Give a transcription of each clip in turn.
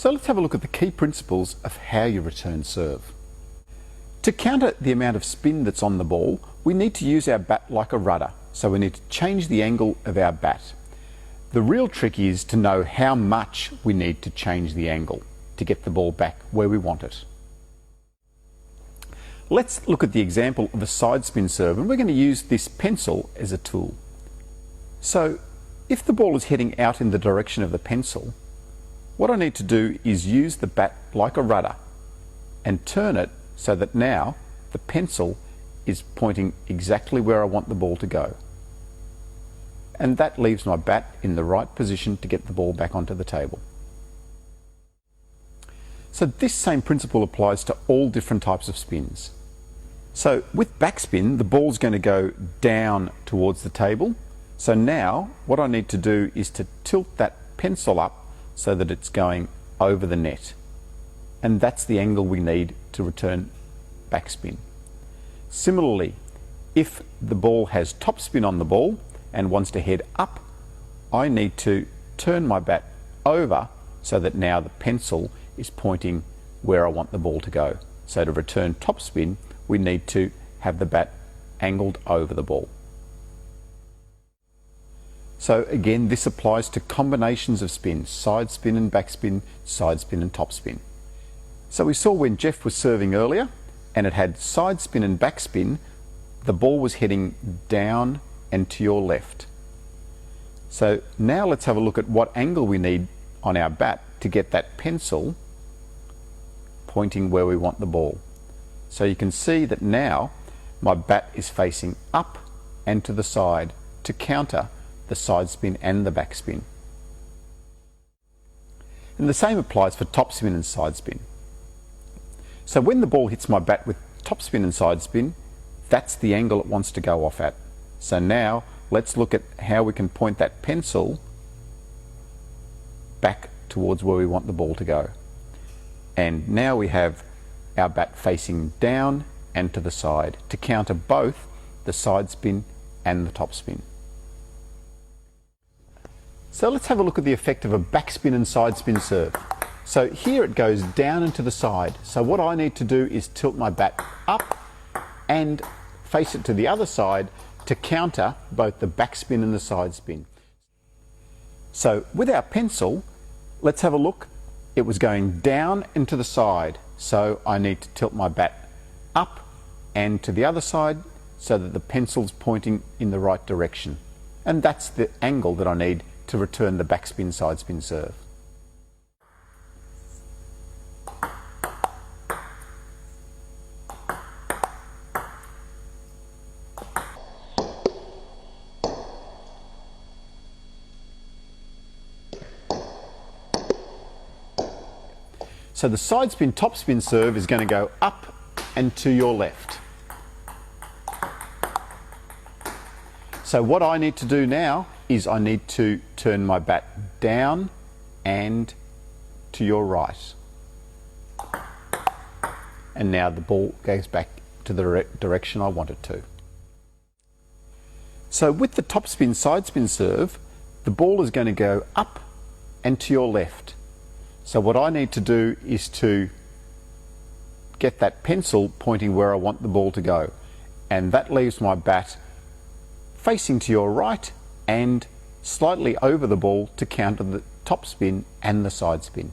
So let's have a look at the key principles of how you return serve. To counter the amount of spin that's on the ball, we need to use our bat like a rudder. So we need to change the angle of our bat. The real trick is to know how much we need to change the angle to get the ball back where we want it. Let's look at the example of a side spin serve, and we're going to use this pencil as a tool. So if the ball is heading out in the direction of the pencil, what I need to do is use the bat like a rudder and turn it so that now the pencil is pointing exactly where I want the ball to go. And that leaves my bat in the right position to get the ball back onto the table. So this same principle applies to all different types of spins. So with backspin, the ball's going to go down towards the table. So now what I need to do is to tilt that pencil up so that it's going over the net. And that's the angle we need to return backspin. Similarly, if the ball has topspin on the ball and wants to head up, I need to turn my bat over so that now the pencil is pointing where I want the ball to go. So to return topspin, we need to have the bat angled over the ball. So again, this applies to combinations of spins: side spin and backspin, side spin and topspin. So we saw when Jeff was serving earlier and it had side spin and backspin, the ball was heading down and to your left. So now let's have a look at what angle we need on our bat to get that pencil pointing where we want the ball. So you can see that now my bat is facing up and to the side to counter the side spin and the backspin. And the same applies for topspin and side spin. So when the ball hits my bat with topspin and side spin, that's the angle it wants to go off at. So now let's look at how we can point that pencil back towards where we want the ball to go. And now we have our bat facing down and to the side to counter both the side spin and the topspin. So let's have a look at the effect of a backspin and side spin serve. So here it goes down and to the side. So what I need to do is tilt my bat up and face it to the other side to counter both the backspin and the side spin. So with our pencil, let's have a look. It was going down and to the side. So I need to tilt my bat up and to the other side so that the pencil's pointing in the right direction. And that's the angle that I need to return the backspin side spin serve. So the side spin topspin serve is going to go up and to your left. So what I need to do now is I need to turn my bat down and to your right. And now the ball goes back to the direction I want it to. So with the topspin side spin serve, the ball is going to go up and to your left. So what I need to do is to get that pencil pointing where I want the ball to go. And that leaves my bat facing to your right and slightly over the ball to counter the top spin and the side spin.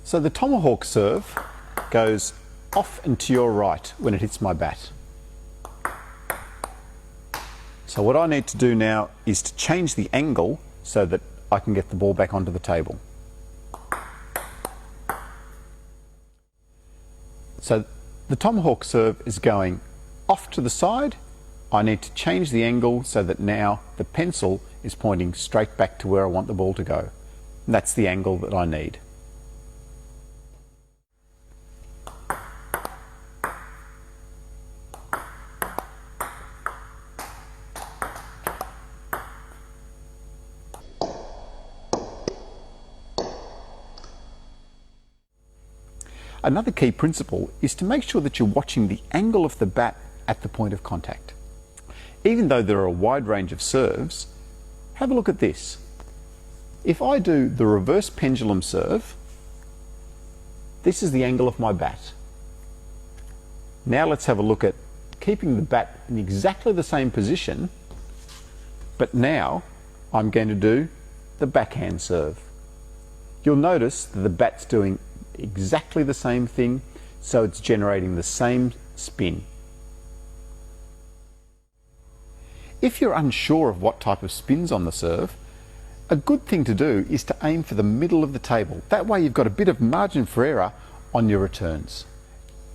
So the tomahawk serve goes off and to your right when it hits my bat. So what I need to do now is to change the angle so that I can get the ball back onto the table. So the tomahawk serve is going off to the side. I need to change the angle so that now the pencil is pointing straight back to where I want the ball to go. And that's the angle that I need. Another key principle is to make sure that you're watching the angle of the bat at the point of contact. Even though there are a wide range of serves, have a look at this. If I do the reverse pendulum serve, this is the angle of my bat. Now let's have a look at keeping the bat in exactly the same position, but now I'm going to do the backhand serve. You'll notice that the bat's doing exactly the same thing, so it's generating the same spin. If you're unsure of what type of spin's on the serve, a good thing to do is to aim for the middle of the table. That way you've got a bit of margin for error on your returns.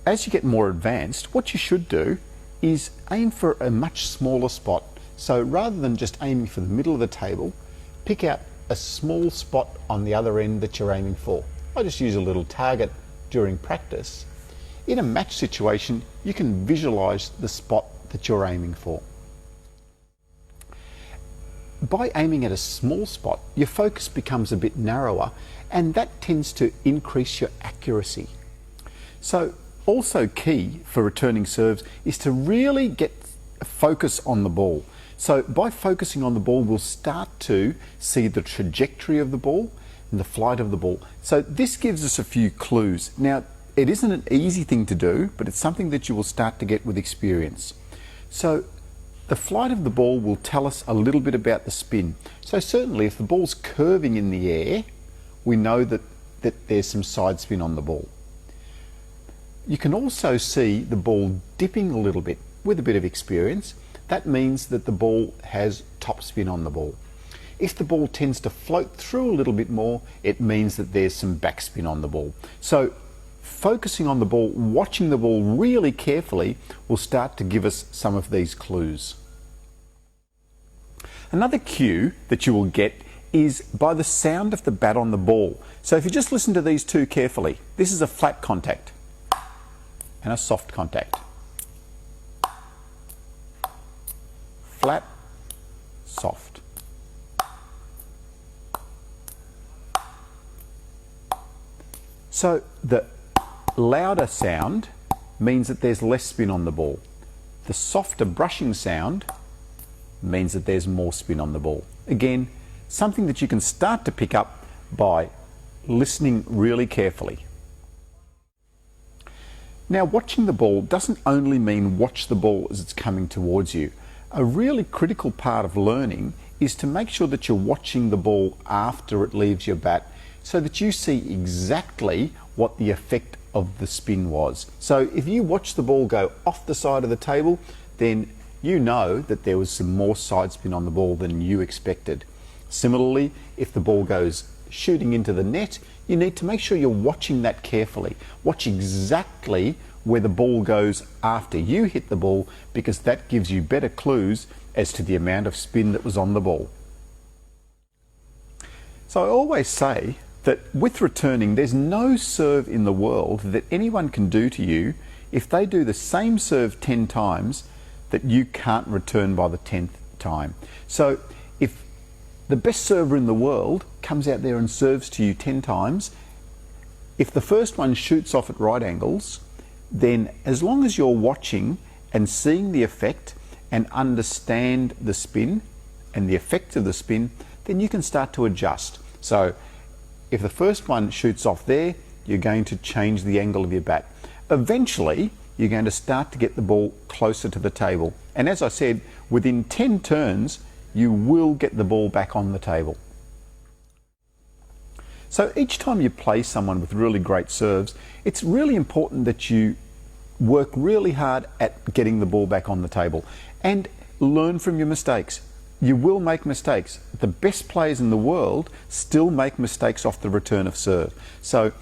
As you get more advanced, what you should do is aim for a much smaller spot. So rather than just aiming for the middle of the table, pick out a small spot on the other end that you're aiming for. I just use a little target during practice. In a match situation, you can visualize the spot that you're aiming for. By aiming at a small spot, your focus becomes a bit narrower, and that tends to increase your accuracy. So also key for returning serves is to really get a focus on the ball. So by focusing on the ball, we'll start to see the trajectory of the ball and the flight of the ball. So this gives us a few clues. Now, it isn't an easy thing to do, but it's something that you will start to get with experience. So the flight of the ball will tell us a little bit about the spin. So certainly if the ball's curving in the air, we know that there's some side spin on the ball. You can also see the ball dipping a little bit with a bit of experience. That means that the ball has top spin on the ball. If the ball tends to float through a little bit more, it means that there's some backspin on the ball. So focusing on the ball, watching the ball really carefully will start to give us some of these clues. Another cue that you will get is by the sound of the bat on the ball. So if you just listen to these two carefully, this is a flat contact and a soft contact. Flat, soft. So the louder sound means that there's less spin on the ball. The softer brushing sound means that there's more spin on the ball. Again, something that you can start to pick up by listening really carefully. Now, watching the ball doesn't only mean watch the ball as it's coming towards you. A really critical part of learning is to make sure that you're watching the ball after it leaves your bat so that you see exactly what the effect of the spin was. So if you watch the ball go off the side of the table, then you know that there was some more side spin on the ball than you expected. Similarly, if the ball goes shooting into the net, you need to make sure you're watching that carefully. Watch exactly where the ball goes after you hit the ball, because that gives you better clues as to the amount of spin that was on the ball. So I always say that with returning, there's no serve in the world that anyone can do to you if they do the same serve 10 times that you can't return by the 10th time. So if the best server in the world comes out there and serves to you 10 times, if the first one shoots off at right angles, then as long as you're watching and seeing the effect and understand the spin and the effect of the spin, then you can start to adjust. So if the first one shoots off there, you're going to change the angle of your bat. Eventually, you're going to start to get the ball closer to the table. And as I said, within 10 turns, you will get the ball back on the table. So each time you play someone with really great serves, it's really important that you work really hard at getting the ball back on the table and learn from your mistakes. You will make mistakes. The best players in the world still make mistakes off the return of serve. So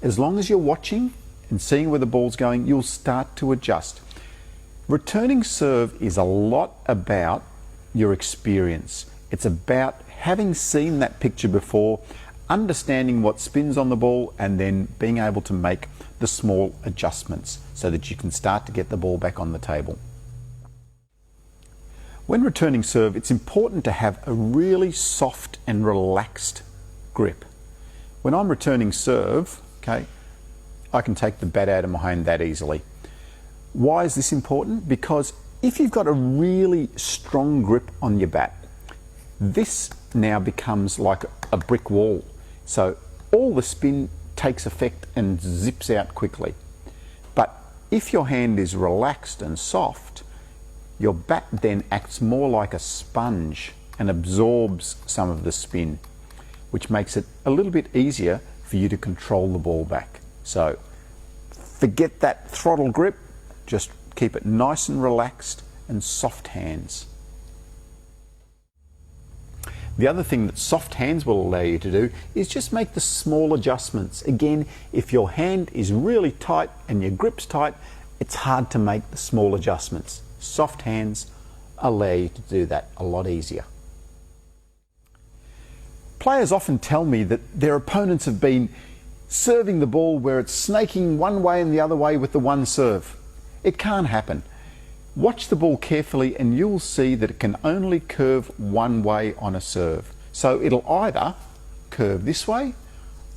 as long as you're watching and seeing where the ball's going, you'll start to adjust. Returning serve is a lot about your experience. It's about having seen that picture before, understanding what spins on the ball, and then being able to make the small adjustments so that you can start to get the ball back on the table. When returning serve, it's important to have a really soft and relaxed grip. When I'm returning serve, okay, I can take the bat out of my hand that easily. Why is this important? Because if you've got a really strong grip on your bat, this now becomes like a brick wall. So all the spin takes effect and zips out quickly. But if your hand is relaxed and soft, your bat then acts more like a sponge and absorbs some of the spin, which makes it a little bit easier for you to control the ball back. So forget that throttle grip, just keep it nice and relaxed and soft hands. The other thing that soft hands will allow you to do is just make the small adjustments. Again, if your hand is really tight and your grip's tight, it's hard to make the small adjustments. Soft hands allow you to do that a lot easier. Players often tell me that their opponents have been serving the ball where it's snaking one way and the other way with the one serve. It can't happen. Watch the ball carefully and you'll see that it can only curve one way on a serve. So it'll either curve this way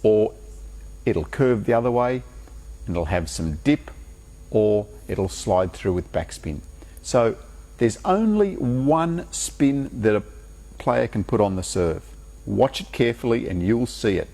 or it'll curve the other way and it'll have some dip, or it'll slide through with backspin. So there's only one spin that a player can put on the serve. Watch it carefully and you'll see it.